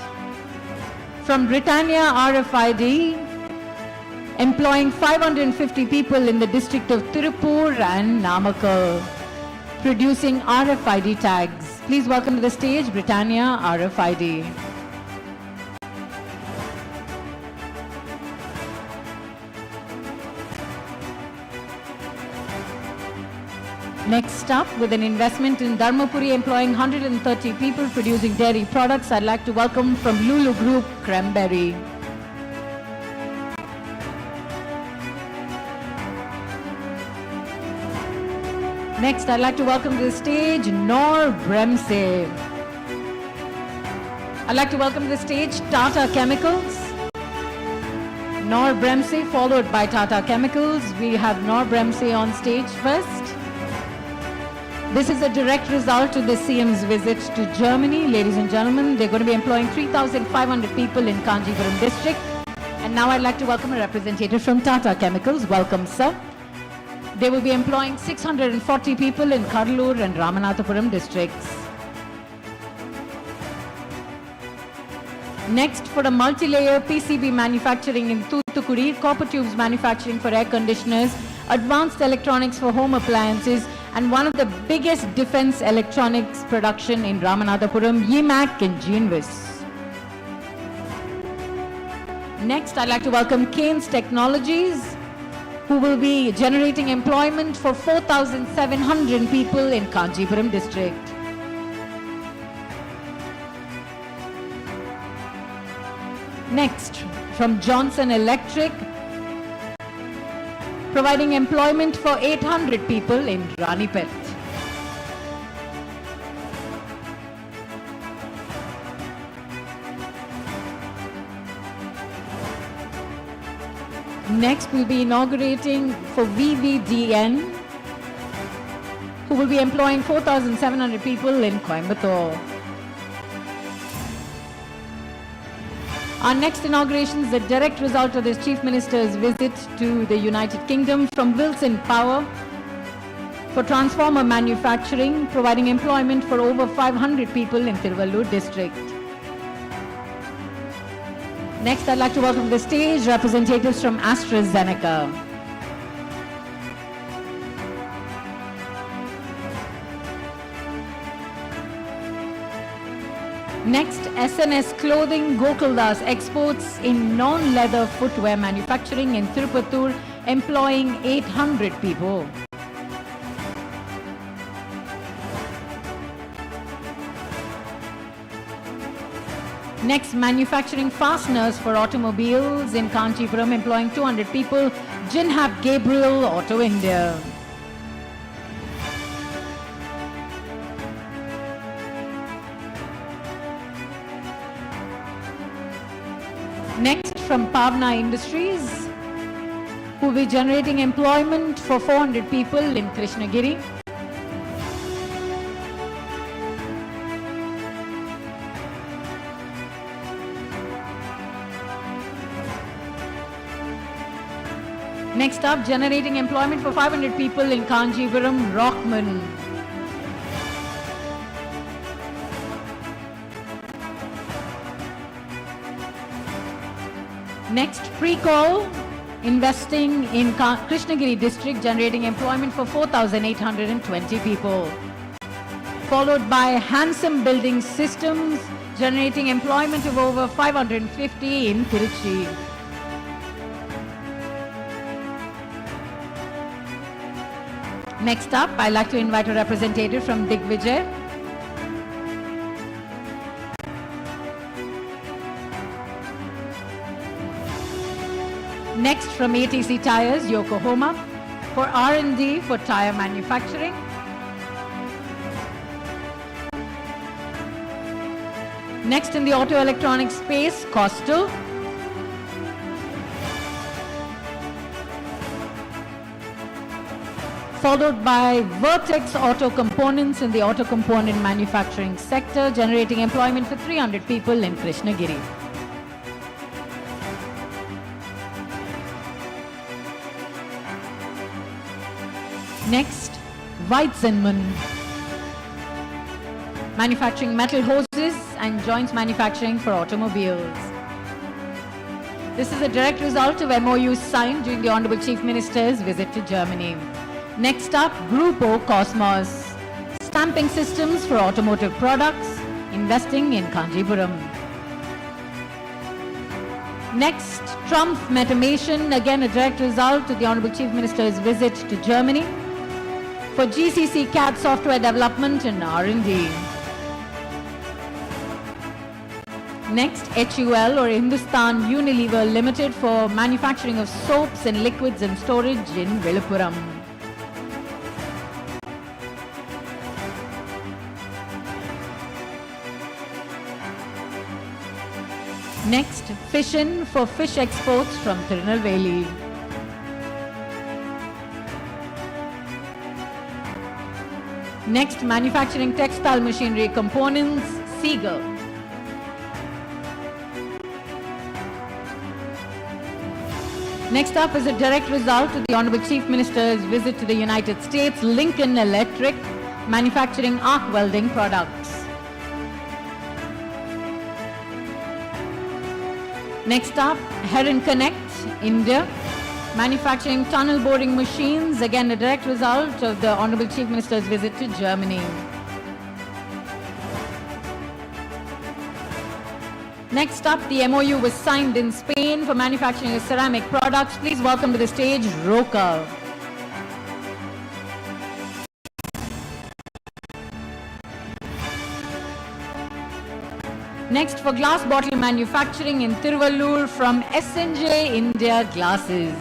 from Britannia RFID, employing 550 people in the district of Tirupur and Namakkal, producing RFID tags. Please welcome to the stage Britannia RFID. Next up, with an investment in Dharmapuri employing 130 people producing dairy products, I'd like to welcome from Lulu Group, Cranberry. Next, I'd like to welcome to the stage Nor Bremse. I'd like to welcome to the stage Tata Chemicals. Nor Bremse followed by Tata Chemicals. We have Nor Bremse on stage first. This is a direct result of the CM's visit to Germany. Ladies and gentlemen, they're going to be employing 3,500 people in Kanjipuram district. And now I'd like to welcome a representative from Tata Chemicals. Welcome, sir. They will be employing 640 people in Kadalur and Ramanathapuram districts. Next, for a multi-layer PCB manufacturing in Thoothukudi, copper tubes manufacturing for air conditioners, advanced electronics for home appliances, and one of the biggest defense electronics production in Ramanathapuram, YMAC and JJNews. Next, I'd like to welcome Keynes Technologies, who will be generating employment for 4,700 people in Kanjipuram district. Next, from Johnson Electric, providing employment for 800 people in Ranipet. Next, we'll be inaugurating for VVDN, who will be employing 4,700 people in Coimbatore. Our next inauguration is a direct result of the Chief Minister's visit to the United Kingdom from Wilson Power for transformer manufacturing, providing employment for over 500 people in Tiruvallur district. Next, I'd like to welcome to the stage representatives from AstraZeneca. Next, SNS Clothing Gokuldas exports in non-leather footwear manufacturing in Tirupattur, employing 800 people. Next, manufacturing fasteners for automobiles in Kanchipuram, employing 200 people, Jinhap Gabriel Auto India. Next, from Pavna Industries, who will be generating employment for 400 people in Krishnagiri. Next up, generating employment for 500 people in Kanjipuram, Rockman. Next, Precall, investing in Krishnagiri district, generating employment for 4,820 people. Followed by Handsome Building Systems, generating employment of over 550 in Tiruchi. Next up, I'd like to invite a representative from Digvijay. Next, from ATC Tires, Yokohama, for R&D for tire manufacturing. Next, in the auto electronics space, Coastal. Followed by Vertex Auto Components in the auto component manufacturing sector, generating employment for 300 people in Krishnagiri. Next, Weizenmann, manufacturing metal hoses and joints manufacturing for automobiles. This is a direct result of MOUs signed during the Honorable Chief Minister's visit to Germany. Next up, Grupo Cosmos, stamping systems for automotive products, investing in Kanjipuram. Next, Trump Metamation, again a direct result of the Honorable Chief Minister's visit to Germany for GCC CAD software development and R&D. Next, HUL or Hindustan Unilever Limited for manufacturing of soaps and liquids and storage in Viluppuram. Next, Fishin for fish exports from Tirunelveli. Next, manufacturing textile machinery components, Seagull. Next up is a direct result of the Honorable Chief Minister's visit to the United States, Lincoln Electric, manufacturing arc welding products. Next up, Heron Connect, India, manufacturing tunnel boring machines, again a direct result of the Honorable Chief Minister's visit to Germany. Next up, the MOU was signed in Spain for manufacturing of ceramic products. Please welcome to the stage, Roca. Next, for glass bottle manufacturing in Tiruvallur from SNJ India Glasses.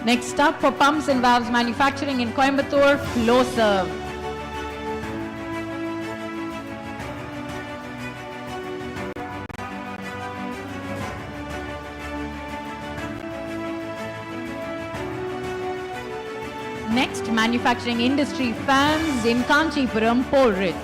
Next up, for pumps and valves manufacturing in Coimbatore, Flowserve. Next, manufacturing industry fans in Kanchipuram, Polridge.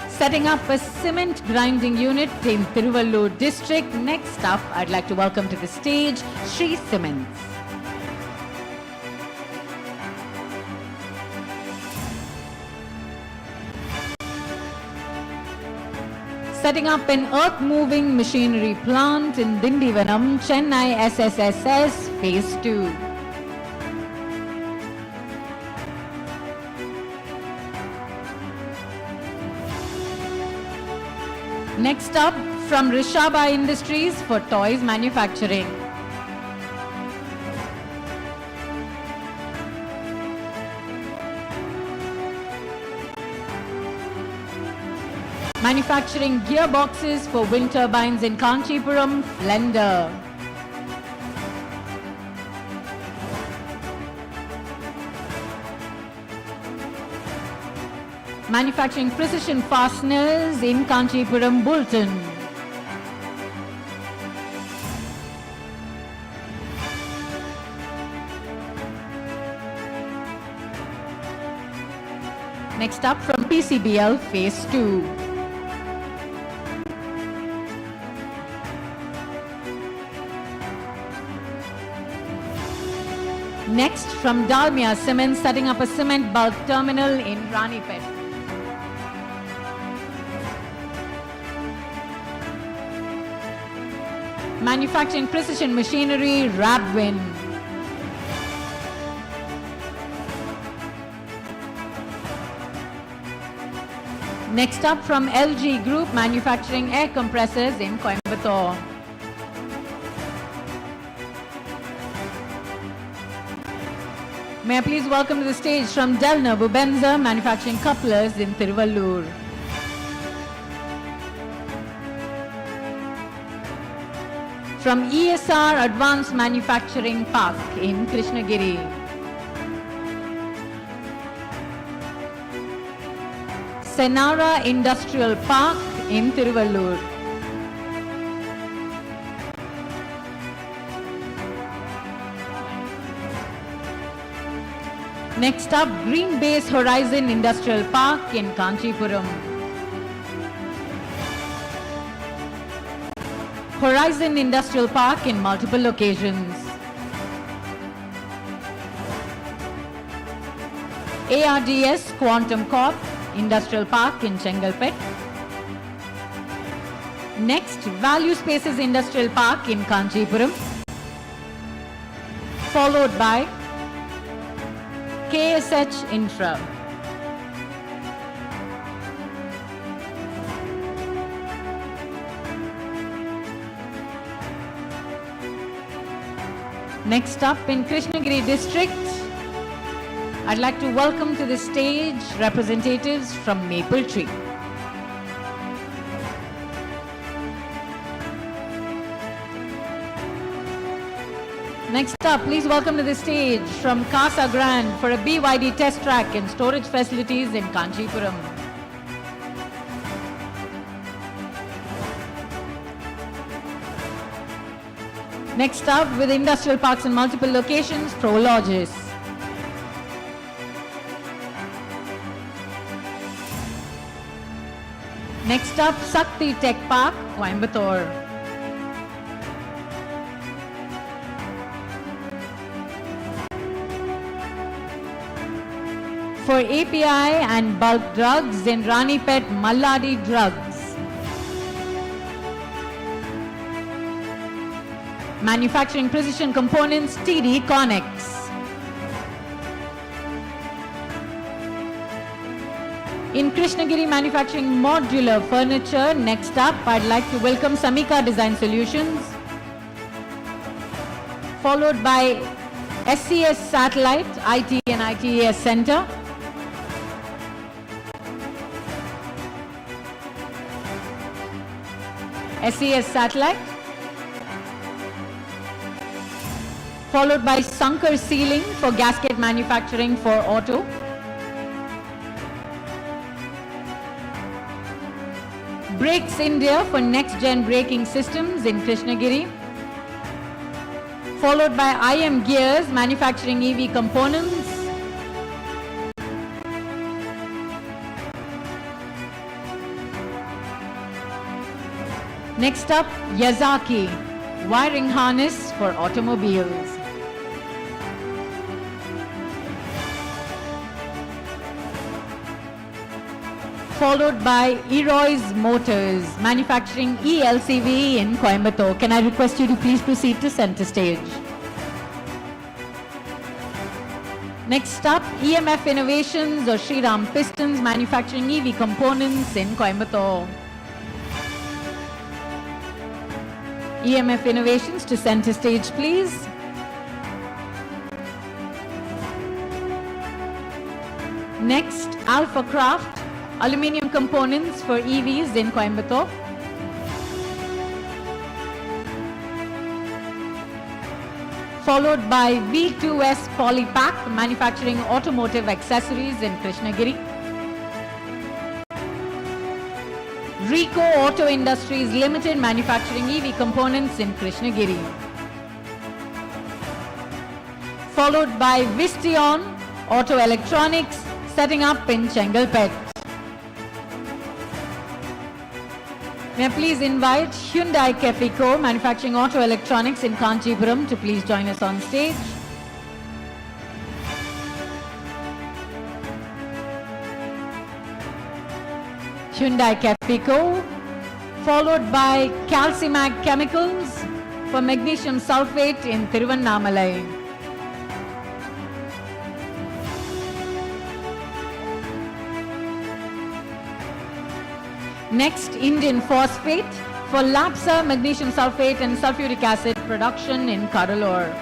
Setting up a cement grinding unit in Tiruvallur district. Next up, I'd like to welcome to the stage Shree Cements. Setting up an earth-moving machinery plant in Dindivanam, Chennai SSSS Phase 2. Next up, from Rishaba Industries for toys manufacturing. Manufacturing gearboxes for wind turbines in Kanchipuram, Flender. Manufacturing precision fasteners in Kanchipuram, Bulton. Next up, from PCBL Phase 2. Next, from Dalmia Cement, setting up a cement bulk terminal in Ranipet. Manufacturing precision machinery, Rabwin. Next up, from LG Group, manufacturing air compressors in Coimbatore. May I please welcome to the stage from Delner Bubenza, manufacturing couplers in Tiruvallur. From ESR Advanced Manufacturing Park in Krishnagiri. Senara Industrial Park in Tiruvallur. Next up, Green Base Horizon Industrial Park in Kanchipuram. Horizon Industrial Park in multiple locations. ARDS Quantum Corp Industrial Park in Chengalpet. Next, Value Spaces Industrial Park in Kanchipuram. Followed by KSH Infra. Next up, in Krishnagiri district, I'd like to welcome to the stage representatives from Maple Tree. Next up, please welcome to the stage from Casa Grande for a BYD test track and storage facilities in Kanchipuram. Next up, with industrial parks in multiple locations, Prologis. Next up, Sakti Tech Park, Coimbatore. For API and bulk drugs in Ranipet, Malladi Drugs. Manufacturing precision components, TD Connex. In Krishnagiri, manufacturing modular furniture. Next up, I'd like to welcome Samika Design Solutions, followed by SCS Satellite, IT and ITES Center. SCS Satellite, followed by Sankar Sealing for gasket manufacturing for auto. Brakes India for next-gen braking systems in Krishnagiri, followed by IM Gears manufacturing EV components. Next up, Yazaki, wiring harness for automobiles. Followed by Eroy's Motors, manufacturing ELCV in Coimbatore. Can I request you to please proceed to center stage? Next up, EMF Innovations or Shriram Pistons, manufacturing EV components in Coimbatore. EMF Innovations to center stage, please. Next, Alpha Craft, aluminium components for EVs in Coimbatore. Followed by V2S Polypack, manufacturing automotive accessories in Krishnagiri. Rico Auto Industries Limited, manufacturing EV components in Krishnagiri. Followed by Vistion Auto Electronics, setting up in Chengalpet. May I please invite Hyundai Kefico, manufacturing auto electronics in Kanchipuram, to please join us on stage. Hyundai Kefico, followed by Calcimag Chemicals for magnesium sulfate in Thiruvannamalai. Next, Indian Phosphate for LAPSA magnesium sulfate and sulfuric acid production in Cuddalore.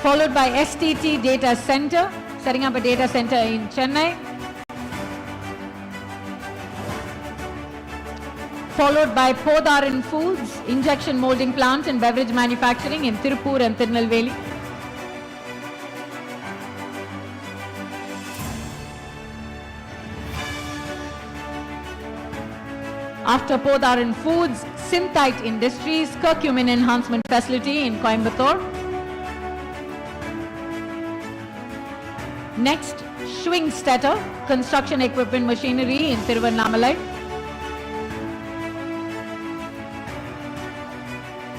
Followed by STT Data Center, setting up a data center in Chennai. Followed by Podaran Foods, injection molding plant and beverage manufacturing in Tirupur and Tirunelveli. After Podaran Foods, Synthite Industries, curcumin enhancement facility in Coimbatore. Next, Schwingstetter, construction equipment machinery in Thiruvannamalai.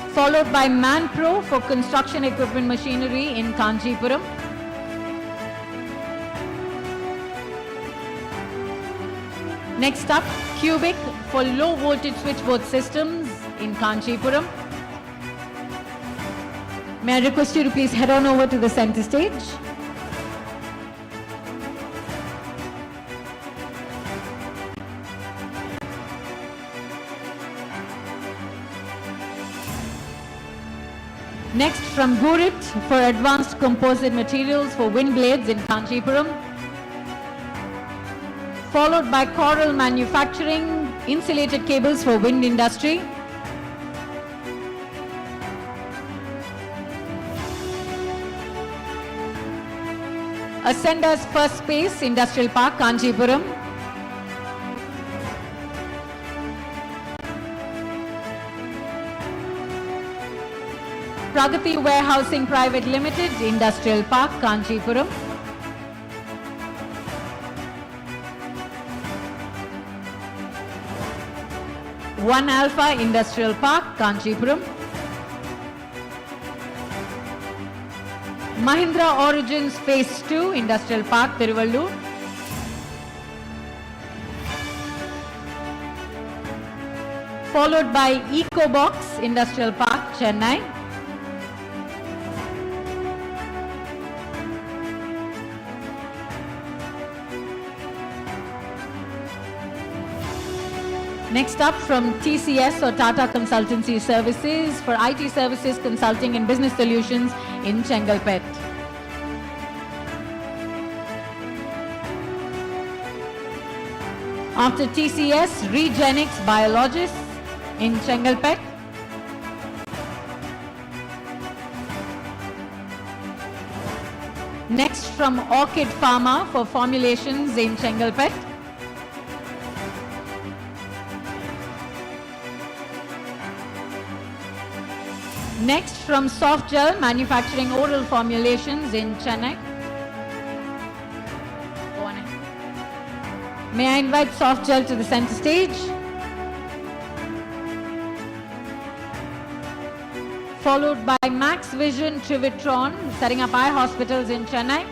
Followed by Manpro for construction equipment machinery in Kanchipuram. Next up, Cubic for low voltage switchboard systems in Kanchipuram. May I request you to please head on over to the center stage. Next, from Gurit for advanced composite materials for wind blades in Kanchipuram. Followed by Coral Manufacturing, insulated cables for wind industry. Ascenda's First Space Industrial Park, Kanchipuram. Pragati Warehousing Private Limited, Industrial Park, Kanchipuram. One Alpha Industrial Park, Kanchipuram. Mahindra Origins Phase 2, Industrial Park, Tiruvallur. Followed by EcoBox Industrial Park, Chennai. Next up from TCS or Tata Consultancy Services for IT Services, Consulting and Business Solutions in Chengalpet. After TCS, Regenix Biologists in Chengalpet. Next from Orchid Pharma for formulations in Chengalpet. Next from Softgel manufacturing oral formulations in Chennai. Go on ahead. May I invite Softgel to the center stage? Followed by Max Vision Trivitron setting up eye hospitals in Chennai.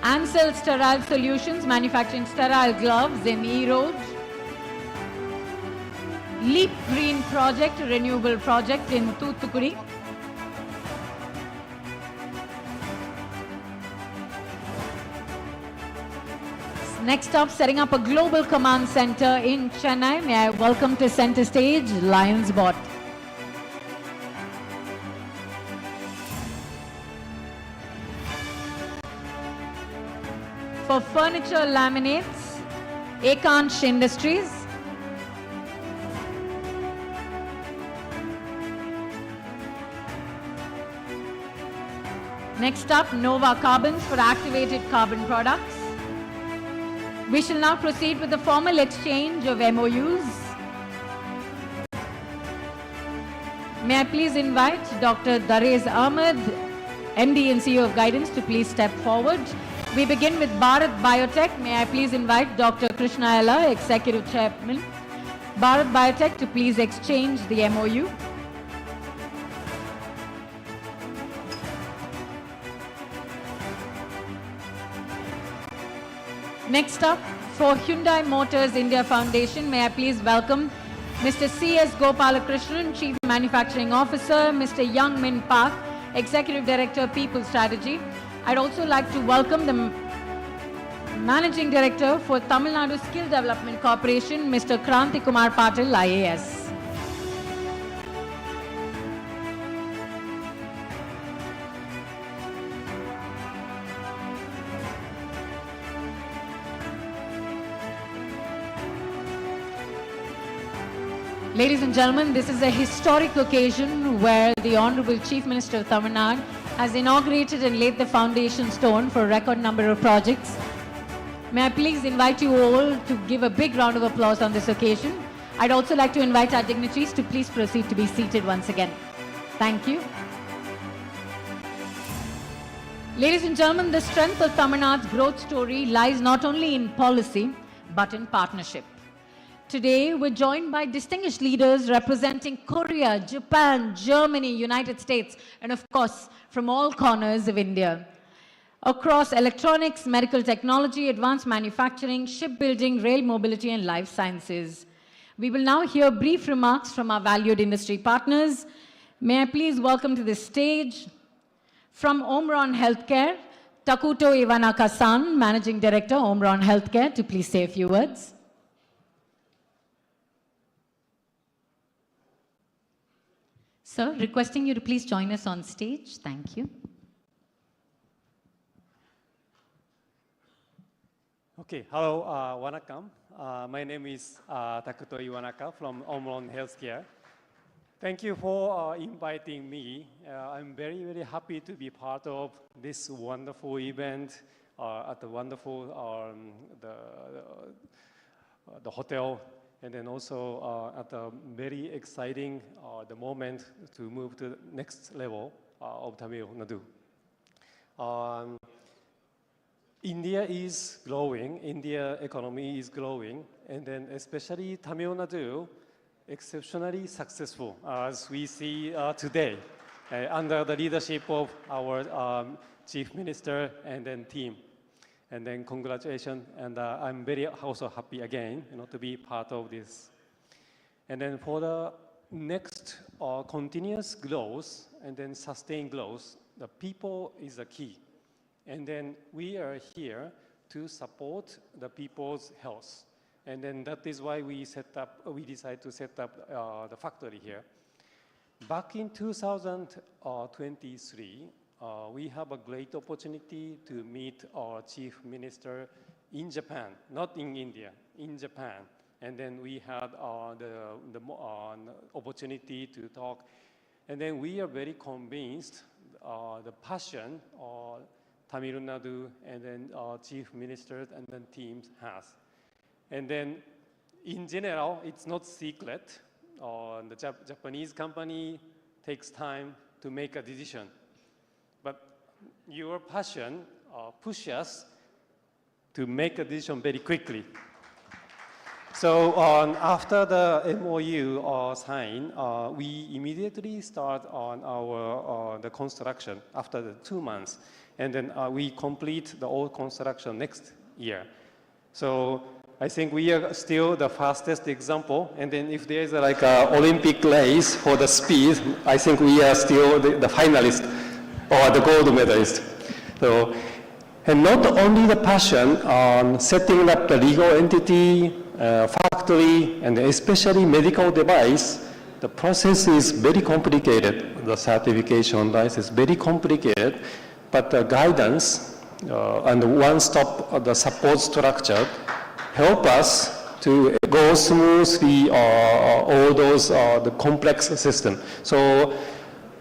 Ansel Sterile Solutions manufacturing sterile gloves in Erode. Leap Green Project, renewable project in Thoothukudi. Next up, setting up a global command center in Chennai. May I welcome to center stage Lionsbot. For furniture laminates, Akansh Industries. Next up, Nova Carbons for activated carbon products. We shall now proceed with the formal exchange of MOUs. May I please invite Dr. Darez Ahmed, MD and CEO of Guidance, to please step forward. We begin with Bharat Biotech. May I please invite Dr. Krishna Ella, Executive Chairman, Bharat Biotech, to please exchange the MOU. Next up, for Hyundai Motors India Foundation, may I please welcome Mr. C.S. Gopalakrishnan, Chief Manufacturing Officer, Mr. Young Min Park, Executive Director, People Strategy. I'd also like to welcome the Managing Director for Tamil Nadu Skill Development Corporation, Mr. Kranti Kumar Patil, IAS. Ladies and gentlemen, this is a historic occasion where the Honorable Chief Minister of Tamil Nadu has inaugurated and laid the foundation stone for a record number of projects. May I please invite you all to give a big round of applause on this occasion. I'd also like to invite our dignitaries to please proceed to be seated once again. Thank you. Ladies and gentlemen, the strength of Tamil Nadu's growth story lies not only in policy, but in partnership. Today, we're joined by distinguished leaders representing Korea, Japan, Germany, United States, and of course, from all corners of India. Across electronics, medical technology, advanced manufacturing, shipbuilding, rail mobility, and life sciences. We will now hear brief remarks from our valued industry partners. May I please welcome to the stage from Omron Healthcare, Takuto Iwanaka-san, Managing Director, Omron Healthcare, to please say a few words. Sir, requesting you to please join us on stage. Thank you. Okay, hello, Wanakam. My name is Takuto Iwanaka from Omron Healthcare. Thank you for inviting me. I'm very, very happy to be part of this wonderful event at the wonderful the hotel, and then also at a very exciting the moment to move to the next level of Tamil Nadu. India is growing, India economy is growing, and then especially Tamil Nadu, exceptionally successful as we see today under the leadership of our Chief Minister and then team. And then congratulations, and I'm very also happy again, to be part of this. And then for the next continuous growth and then sustained growth, the people is the key. And then we are here to support the people's health. And then that is why we decided to set up the factory here. Back in 2023, we have a great opportunity to meet our Chief Minister in Japan, not in India, in Japan. And then we had the opportunity to talk. And then we are very convinced the passion Tamil Nadu and then Chief Minister and then teams has. And then in general, it's not secret. The Japanese company takes time to make a decision. But your passion pushes us to make a decision very quickly. So after the MOU signed, we immediately start on our the construction after the 2 months. And then we complete the whole construction next year. So I think we are still the fastest example. And then if there is like an Olympic race for the speed, I think we are still the finalist or the gold medalist. So, and not only the passion on setting up the legal entity, factory, and especially medical device, the process is very complicated. The certification license is very complicated, but the guidance and the one-stop the support structure help us to go smoothly all those the complex system. So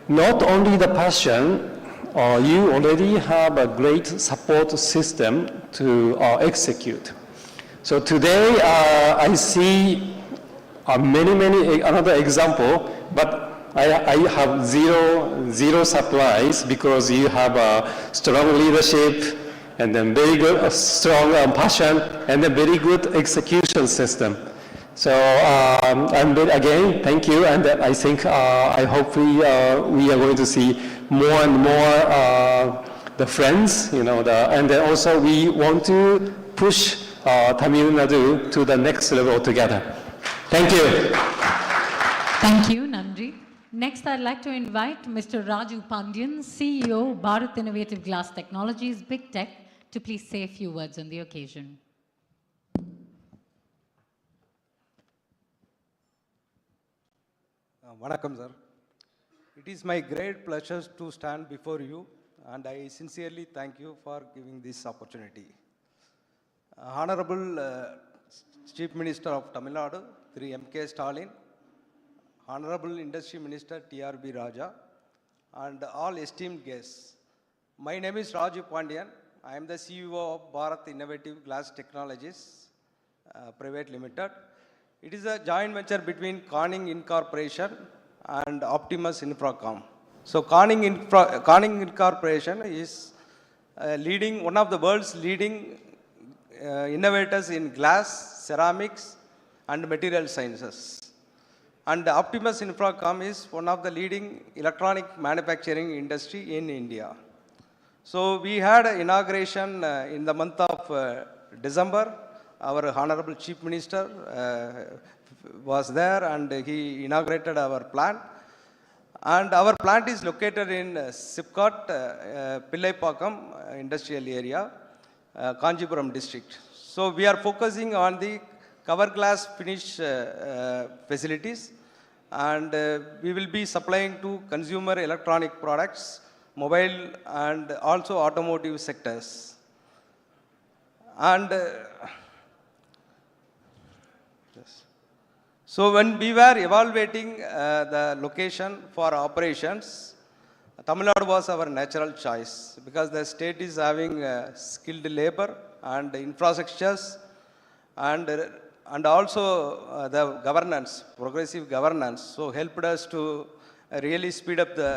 not only the passion, you already have a great support system to execute. So today I see many another example, but I have zero surprise because you have a strong leadership and then very good, strong passion and a very good execution system. So again, thank you, and I think I hope we are going to see more and more the friends, and then also we want to push Tamil Nadu to the next level together. Thank you. Thank you, Nandri. Next, I'd like to invite Mr. Raju Pandyan, CEO, Bharat Innovative Glass Technologies, Big Tech, to please say a few words on the occasion. Vanakkam, sir. It is my great pleasure to stand before you, and I sincerely thank you for giving this opportunity. Honorable Chief Minister of Tamil Nadu, Sri M.K. Stalin, Honorable Industry Minister T.R.B. Raja, and all esteemed guests. My name is Raju Pandyan. I am the CEO of Bharat Innovative Glass Technologies Private Limited. It is a joint venture between Corning Incorporation and Optimus Infracom. So Corning Incorporation is one of the world's leading innovators in glass, ceramics, and material sciences. And Optimus Infracom is one of the leading electronic manufacturing industry in India. So we had an inauguration in the month of December. Our Honorable Chief Minister was there and he inaugurated our plant. And our plant is located in Sipcot, Pillaipakam industrial area, Kanjipuram district. So we are focusing on the cover glass finish facilities, and we will be supplying to consumer electronic products, mobile and also automotive sectors. And so when we were evaluating the location for operations, Tamil Nadu was our natural choice because the state is having skilled labor and infrastructures and and also the governance, progressive governance, so helped us to really speed up the